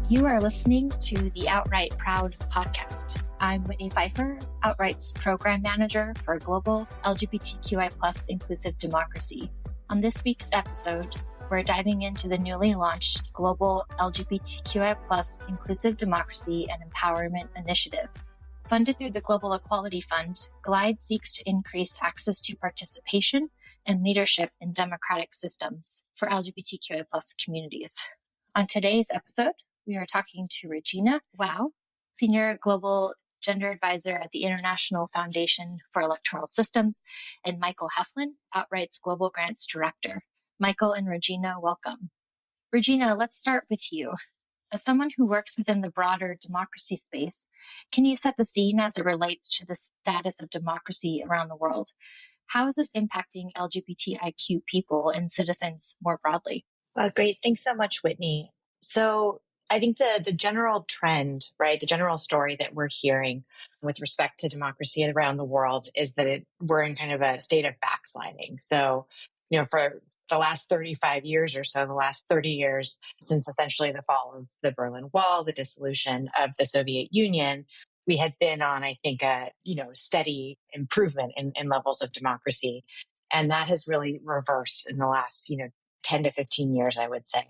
You are listening to the Outright Proud podcast. I'm Whitney Pfeifer, Outright's Program Manager for Global LGBTQI+ Inclusive Democracy. On this week's episode, we're diving into the newly launched Global LGBTQI+ Inclusive Democracy and Empowerment Initiative. Funded through the Global Equality Fund, GLIDE seeks to increase access to participation and leadership in democratic systems for LGBTQI+ communities. On today's episode, we are talking to Regina, Waugh, Senior Global Gender Advisor at the International Foundation for Electoral Systems, and Michael Heflin, Outright's Global Grants Director. Michael and Regina, welcome. Regina, let's start with you. As someone who works within the broader democracy space, can you set the scene as it relates to the status of democracy around the world? How is this impacting LGBTIQ people and citizens more broadly? Great. Thanks so much, Whitney. So I think the general trend, right, the general story that we're hearing with respect to democracy around the world is that we're in kind of a state of backsliding. So, for the last 35 years or so, the last 30 years since essentially the fall of the Berlin Wall, the dissolution of the Soviet Union, we had been on, I think, a steady improvement in levels of democracy. And that has really reversed in the last, 10 to 15 years, I would say,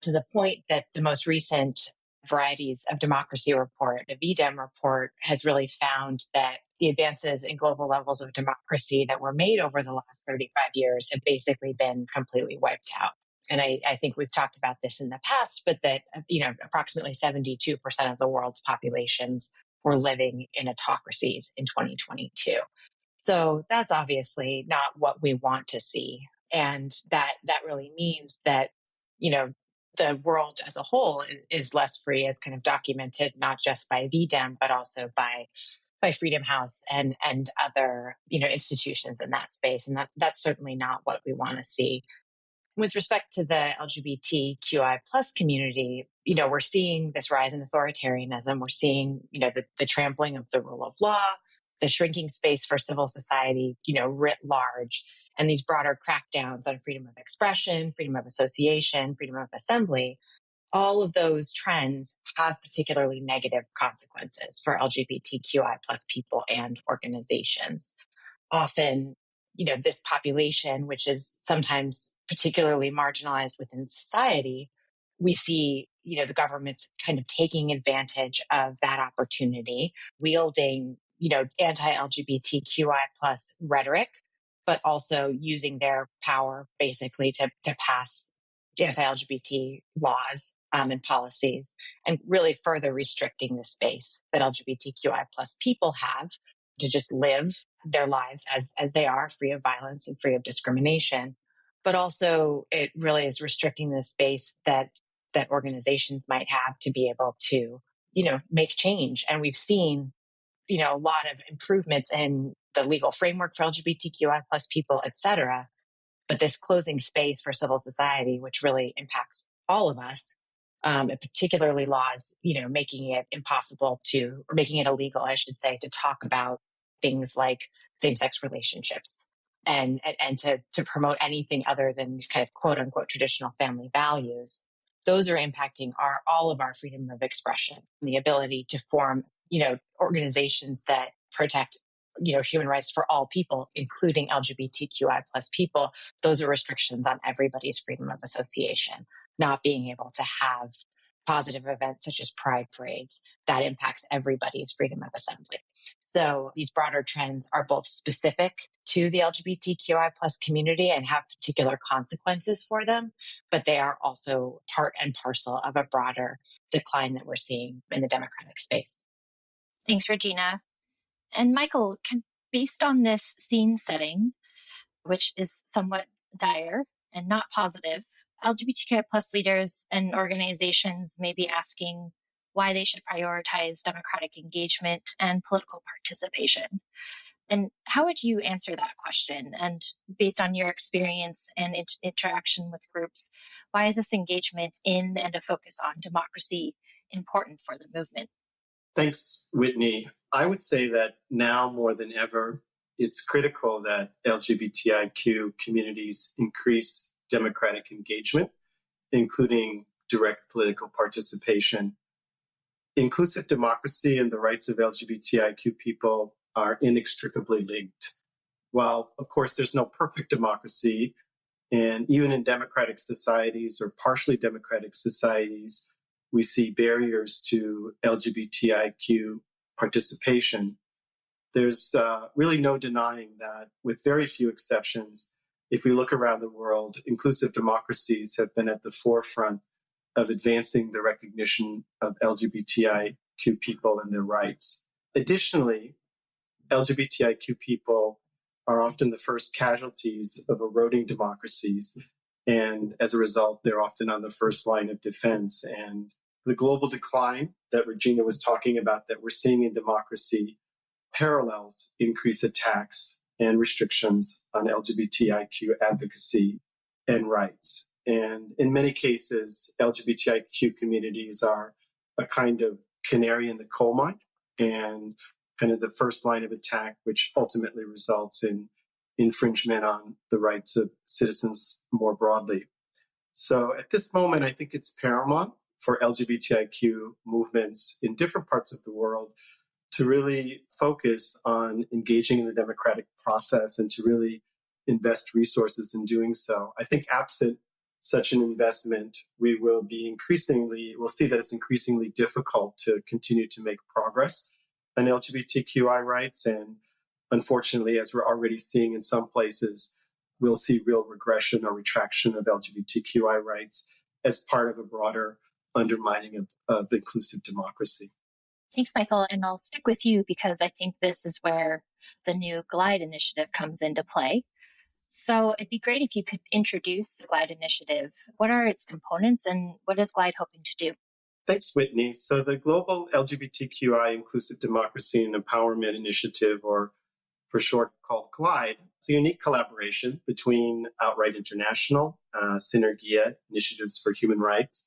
to the point that the most recent Varieties of Democracy report, the VDEM report, has really found that the advances in global levels of democracy that were made over the last 35 years have basically been completely wiped out. And I think we've talked about this in the past, but that, approximately 72% of the world's populations were living in autocracies in 2022. So that's obviously not what we want to see. And that really means that, the world as a whole is less free, as kind of documented, not just by VDEM, but also by Freedom House and other, institutions in that space. And that's certainly not what we want to see. With respect to the LGBTQI+ community, we're seeing this rise in authoritarianism. We're seeing, the trampling of the rule of law, the shrinking space for civil society, writ large, and these broader crackdowns on freedom of expression, freedom of association, freedom of assembly. All of those trends have particularly negative consequences for LGBTQI+ people and organizations. Often, this population, which is sometimes particularly marginalized within society, we see, the government's kind of taking advantage of that opportunity, wielding, anti-LGBTQI+ rhetoric, but also using their power basically to pass anti-LGBT laws and policies, and really further restricting the space that LGBTQI+ people have to just live their lives as they are, free of violence and free of discrimination. But also it really is restricting the space that organizations might have to be able to, make change. And we've seen, a lot of improvements in the legal framework for LGBTQI+ people, et cetera. But this closing space for civil society, which really impacts all of us, and particularly laws, making it impossible to, or making it illegal, I should say, to talk about things like same-sex relationships and to promote anything other than these kind of quote unquote traditional family values. Those are impacting all of our freedom of expression, and the ability to form, organizations that protect, human rights for all people, including LGBTQI+ people. Those are restrictions on everybody's freedom of association. Not being able to have positive events such as pride parades, that impacts everybody's freedom of assembly. So these broader trends are both specific to the LGBTQI+ community and have particular consequences for them, but they are also part and parcel of a broader decline that we're seeing in the democratic space. Thanks, Regina. And Michael, based on this scene setting, which is somewhat dire and not positive, LGBTQI+ leaders and organizations may be asking why they should prioritize democratic engagement and political participation. And how would you answer that question? And based on your experience and interaction with groups, why is this engagement in and a focus on democracy important for the movement? Thanks, Whitney. I would say that now more than ever, it's critical that LGBTIQ communities increase democratic engagement, including direct political participation. Inclusive democracy and the rights of LGBTIQ people are inextricably linked. While, of course, there's no perfect democracy, and even in democratic societies or partially democratic societies, we see barriers to LGBTIQ participation. There's really no denying that, with very few exceptions, if we look around the world, inclusive democracies have been at the forefront of advancing the recognition of LGBTIQ people and their rights. Additionally, LGBTIQ people are often the first casualties of eroding democracies. And as a result, they're often on the first line of defense. And the global decline that Regina was talking about that we're seeing in democracy parallels increased attacks and restrictions on LGBTIQ advocacy and rights. And in many cases, LGBTIQ communities are a kind of canary in the coal mine and kind of the first line of attack, which ultimately results in infringement on the rights of citizens more broadly. So at this moment, I think it's paramount for LGBTIQ movements in different parts of the world to really focus on engaging in the democratic process and to really invest resources in doing so. I think absent such an investment, we'll see that it's increasingly difficult to continue to make progress on LGBTQI rights. And unfortunately, as we're already seeing in some places, we'll see real regression or retraction of LGBTQI rights as part of a broader undermining of inclusive democracy. Thanks, Michael. And I'll stick with you because I think this is where the new GLIDE initiative comes into play. So it'd be great if you could introduce the GLIDE initiative. What are its components and what is GLIDE hoping to do? Thanks, Whitney. So the Global LGBTQI Inclusive Democracy and Empowerment Initiative, or for short called GLIDE, it's a unique collaboration between Outright International, Synergía, Initiatives for Human Rights,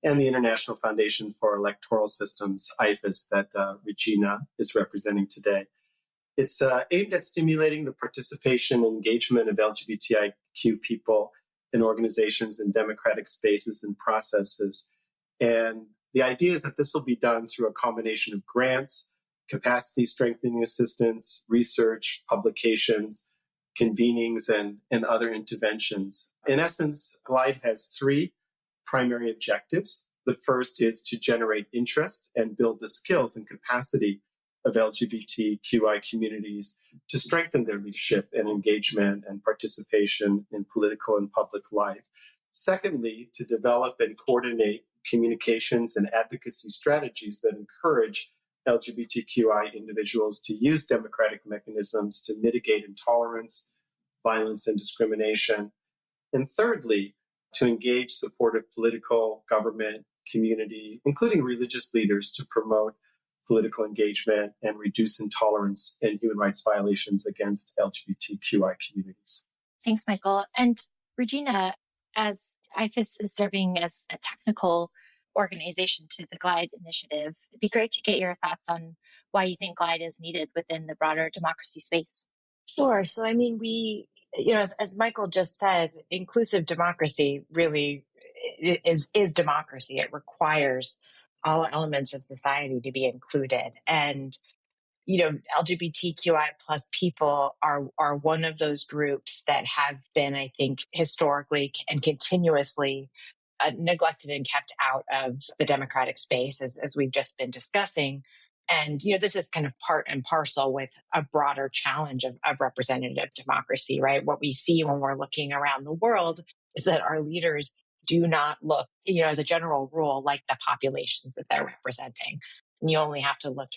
and the International Foundation for Electoral Systems, IFES, that Regina is representing today. It's aimed at stimulating the participation and engagement of LGBTIQ people in organizations and democratic spaces and processes. And the idea is that this will be done through a combination of grants, capacity strengthening assistance, research, publications, convenings, and other interventions. In essence, GLIDE has three primary objectives. The first is to generate interest and build the skills and capacity of LGBTQI communities to strengthen their leadership and engagement and participation in political and public life. Secondly, to develop and coordinate communications and advocacy strategies that encourage LGBTQI individuals to use democratic mechanisms to mitigate intolerance, violence, and discrimination. And thirdly, to engage supportive political, government, community, including religious leaders, to promote political engagement and reduce intolerance and human rights violations against LGBTQI communities. Thanks, Michael. And Regina, as IFES is serving as a technical organization to the GLIDE initiative, it'd be great to get your thoughts on why you think GLIDE is needed within the broader democracy space. Sure. So, I mean, as Michael just said, inclusive democracy really is democracy. It requires all elements of society to be included. And, LGBTQI plus people are one of those groups that have been, I think, historically and continuously neglected and kept out of the democratic space, as we've just been discussing. And, this is kind of part and parcel with a broader challenge of representative democracy, right? What we see when we're looking around the world is that our leaders do not look, as a general rule, like the populations that they're representing. And you only have to look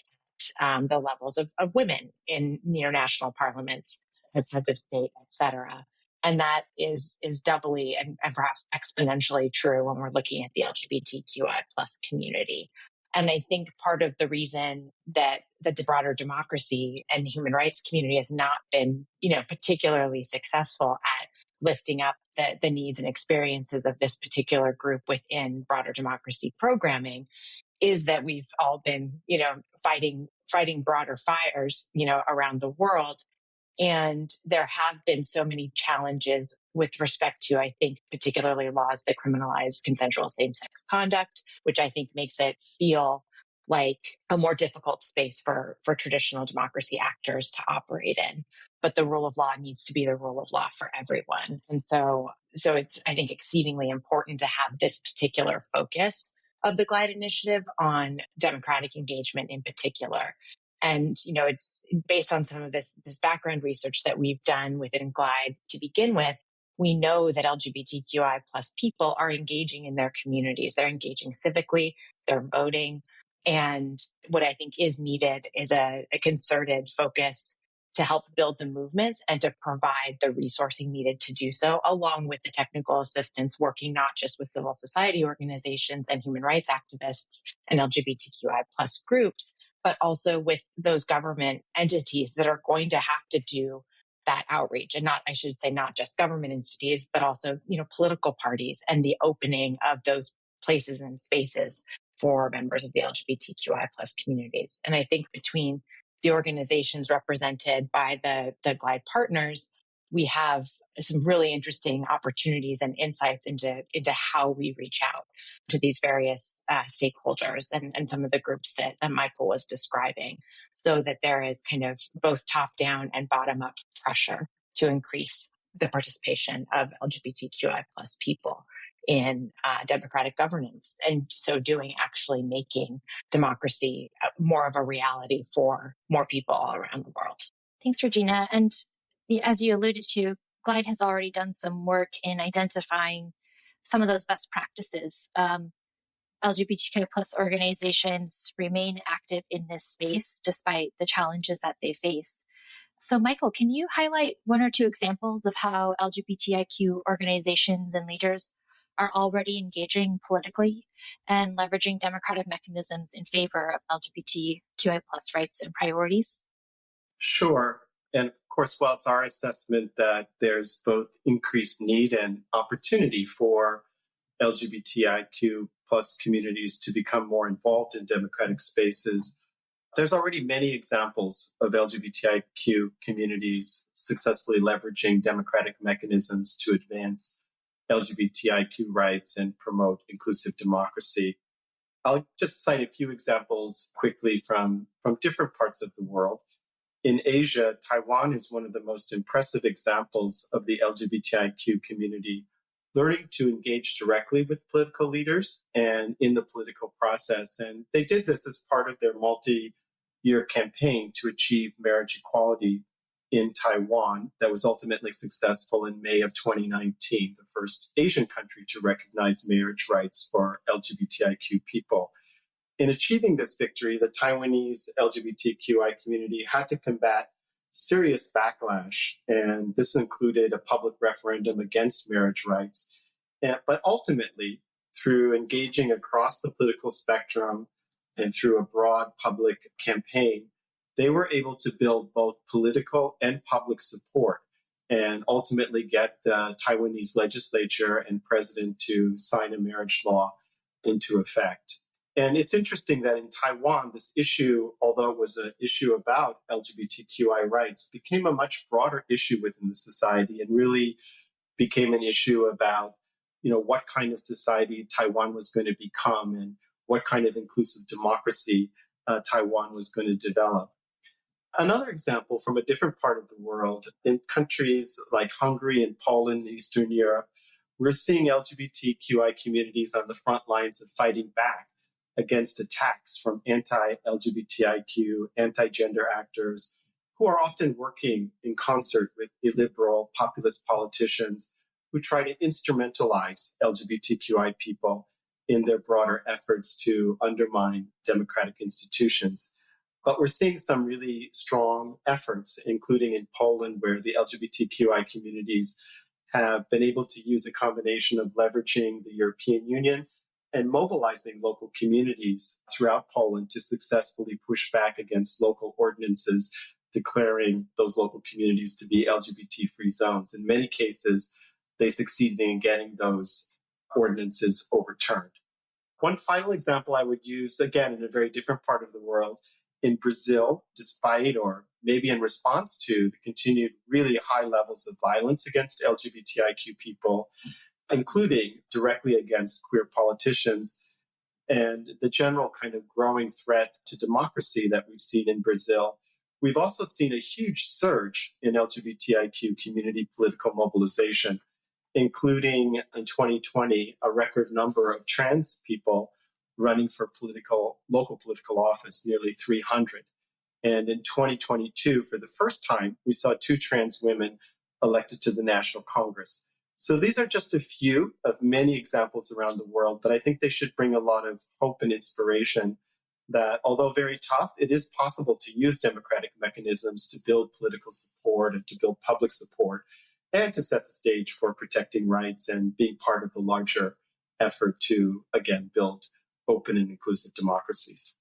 at the levels of women in, national parliaments, as heads of state, et cetera. And that is doubly and perhaps exponentially true when we're looking at the LGBTQI plus community. And I think part of the reason that the broader democracy and human rights community has not been, particularly successful at lifting up the needs and experiences of this particular group within broader democracy programming is that we've all been, fighting broader fires, around the world And there have been so many challenges with respect to, I think, particularly laws that criminalize consensual same-sex conduct, which I think makes it feel like a more difficult space for traditional democracy actors to operate in. But the rule of law needs to be the rule of law for everyone. And so it's, I think, exceedingly important to have this particular focus of the GLIDE initiative on democratic engagement in particular. And, it's based on some of this background research that we've done within GLIDE to begin with. We know that LGBTQI plus people are engaging in their communities. They're engaging civically, they're voting. And what I think is needed is a concerted focus to help build the movements and to provide the resourcing needed to do so, along with the technical assistance, working not just with civil society organizations and human rights activists and LGBTQI plus groups, but also with those government entities that are going to have to do that outreach. And I should say not just government entities, but also, political parties and the opening of those places and spaces for members of the LGBTQI plus communities. And I think between the organizations represented by the GLIDE partners, we have some really interesting opportunities and insights into how we reach out to these various stakeholders and some of the groups that Michael was describing, so that there is kind of both top-down and bottom-up pressure to increase the participation of LGBTQI plus people in democratic governance, and so doing actually making democracy more of a reality for more people all around the world. Thanks, Regina. And as you alluded to, GLIDE has already done some work in identifying some of those best practices. LGBTQ plus organizations remain active in this space despite the challenges that they face. So, Michael, can you highlight one or two examples of how LGBTIQ organizations and leaders are already engaging politically and leveraging democratic mechanisms in favor of LGBTQI plus rights and priorities? Sure. And of course, while it's our assessment that there's both increased need and opportunity for LGBTIQ plus communities to become more involved in democratic spaces, there's already many examples of LGBTIQ communities successfully leveraging democratic mechanisms to advance LGBTIQ rights and promote inclusive democracy. I'll just cite a few examples quickly from different parts of the world. In Asia, Taiwan is one of the most impressive examples of the LGBTIQ community learning to engage directly with political leaders and in the political process. And they did this as part of their multi-year campaign to achieve marriage equality in Taiwan that was ultimately successful in May of 2019, the first Asian country to recognize marriage rights for LGBTIQ people. In achieving this victory, the Taiwanese LGBTQI community had to combat serious backlash, and this included a public referendum against marriage rights. But ultimately, through engaging across the political spectrum and through a broad public campaign, they were able to build both political and public support and ultimately get the Taiwanese legislature and president to sign a marriage law into effect. And it's interesting that in Taiwan, this issue, although it was an issue about LGBTQI rights, became a much broader issue within the society and really became an issue about, what kind of society Taiwan was going to become and what kind of inclusive democracy Taiwan was going to develop. Another example from a different part of the world, in countries like Hungary and Poland, Eastern Europe, we're seeing LGBTQI communities on the front lines of fighting back against attacks from anti-LGBTIQ, anti-gender actors who are often working in concert with illiberal populist politicians who try to instrumentalize LGBTQI people in their broader efforts to undermine democratic institutions. But we're seeing some really strong efforts, including in Poland, where the LGBTQI communities have been able to use a combination of leveraging the European Union and mobilizing local communities throughout Poland to successfully push back against local ordinances declaring those local communities to be LGBT-free zones. In many cases, they succeeded in getting those ordinances overturned. One final example I would use, again, in a very different part of the world, in Brazil, despite or maybe in response to the continued really high levels of violence against LGBTIQ people, including directly against queer politicians, and the general kind of growing threat to democracy that we've seen in Brazil. We've also seen a huge surge in LGBTIQ community political mobilization, including in 2020, a record number of trans people running for local political office, nearly 300. And in 2022, for the first time, we saw 2 trans women elected to the National Congress. So these are just a few of many examples around the world, but I think they should bring a lot of hope and inspiration that, although very tough, it is possible to use democratic mechanisms to build political support and to build public support and to set the stage for protecting rights and being part of the larger effort to, again, build open and inclusive democracies.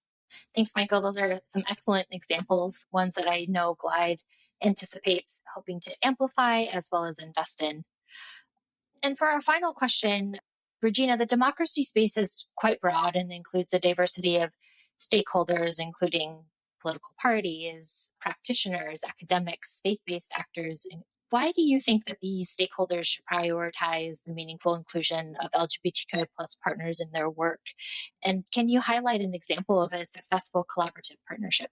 Thanks, Michael. Those are some excellent examples, ones that I know Glide anticipates hoping to amplify as well as invest in. And for our final question, Regina, the democracy space is quite broad and includes a diversity of stakeholders, including political parties, practitioners, academics, faith-based actors. And why do you think that these stakeholders should prioritize the meaningful inclusion of LGBTQI plus partners in their work? And can you highlight an example of a successful collaborative partnership?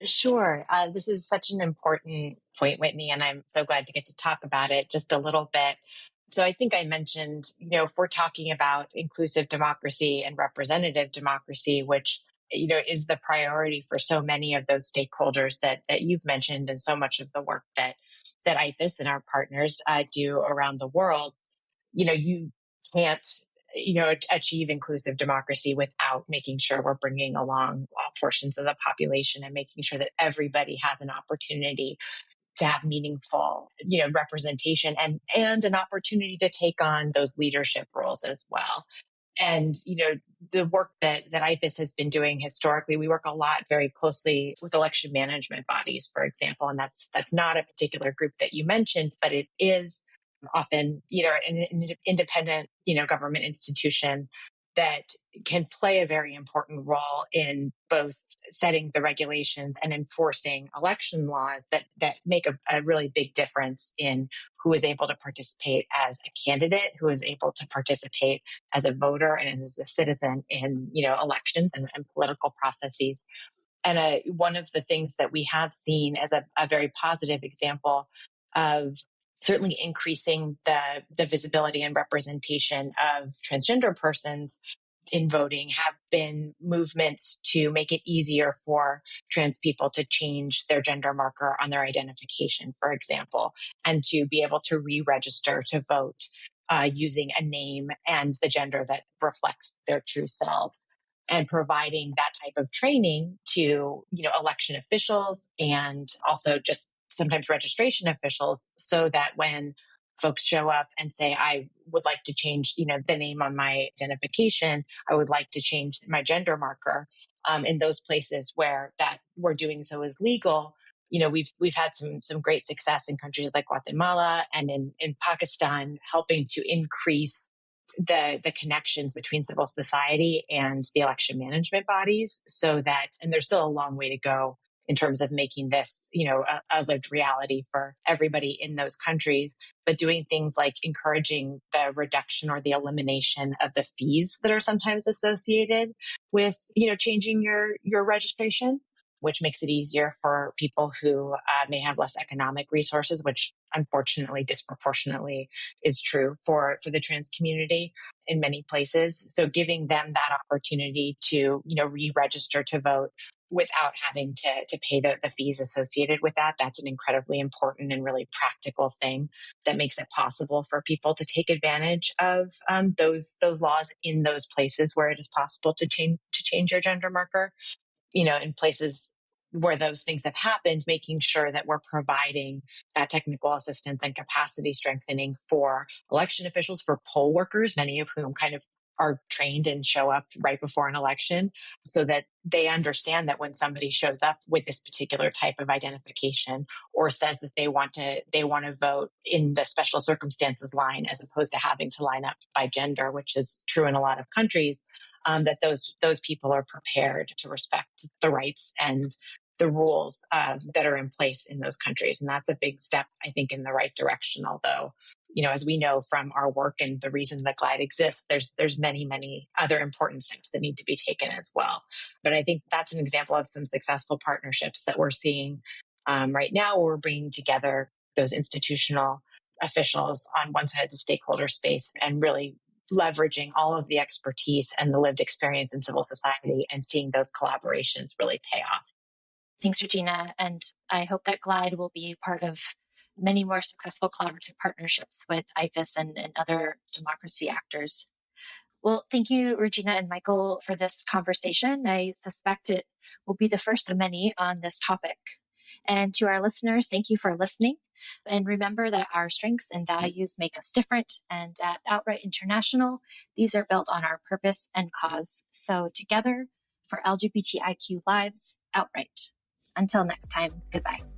Sure. This is such an important point, Whitney, and I'm so glad to get to talk about it just a little bit. So I think I mentioned, if we're talking about inclusive democracy and representative democracy, which, is the priority for so many of those stakeholders that you've mentioned, and so much of the work that IFES and our partners do around the world, you can't, achieve inclusive democracy without making sure we're bringing along all portions of the population and making sure that everybody has an opportunity to have meaningful, representation and an opportunity to take on those leadership roles as well. And, the work that IFES has been doing historically, we work a lot very closely with election management bodies, for example, and that's not a particular group that you mentioned, but it is often either an independent, government institution that can play a very important role in both setting the regulations and enforcing election laws that make a really big difference in who is able to participate as a candidate, who is able to participate as a voter and as a citizen in, elections and political processes. And one of the things that we have seen as a very positive example of certainly increasing the visibility and representation of transgender persons in voting have been movements to make it easier for trans people to change their gender marker on their identification, for example, and to be able to re-register to vote using a name and the gender that reflects their true selves. And providing that type of training to, election officials and also just sometimes registration officials, so that when folks show up and say, I would like to change, the name on my identification, I would like to change my gender marker, in those places where that we're doing so is legal. We've had some great success in countries like Guatemala and in Pakistan, helping to increase the connections between civil society and the election management bodies, so that, and there's still a long way to go in terms of making this, a lived reality for everybody in those countries, but doing things like encouraging the reduction or the elimination of the fees that are sometimes associated with, changing your registration, which makes it easier for people who may have less economic resources, which unfortunately disproportionately is true for the trans community in many places. So giving them that opportunity to, re-register to vote without having to pay the fees associated with that, that's an incredibly important and really practical thing that makes it possible for people to take advantage of those laws in those places where it is possible to change your gender marker. In places where those things have happened, making sure that we're providing that technical assistance and capacity strengthening for election officials, for poll workers, many of whom kind of are trained and show up right before an election, so that they understand that when somebody shows up with this particular type of identification or says that they want to vote in the special circumstances line, as opposed to having to line up by gender, which is true in a lot of countries, that those people are prepared to respect the rights and the rules that are in place in those countries. And that's a big step, I think, in the right direction. Although, as we know from our work and the reason that GLIDE exists, there's many, many other important steps that need to be taken as well. But I think that's an example of some successful partnerships that we're seeing right now, where we're bringing together those institutional officials on one side of the stakeholder space and really leveraging all of the expertise and the lived experience in civil society and seeing those collaborations really pay off. Thanks, Regina. And I hope that GLIDE will be part of many more successful collaborative partnerships with IFES and other democracy actors. Well, thank you, Regina and Michael, for this conversation. I suspect it will be the first of many on this topic. And to our listeners, thank you for listening. And remember that our strengths and values make us different. And at Outright International, these are built on our purpose and cause. So together for LGBTIQ lives, Outright. Until next time, goodbye.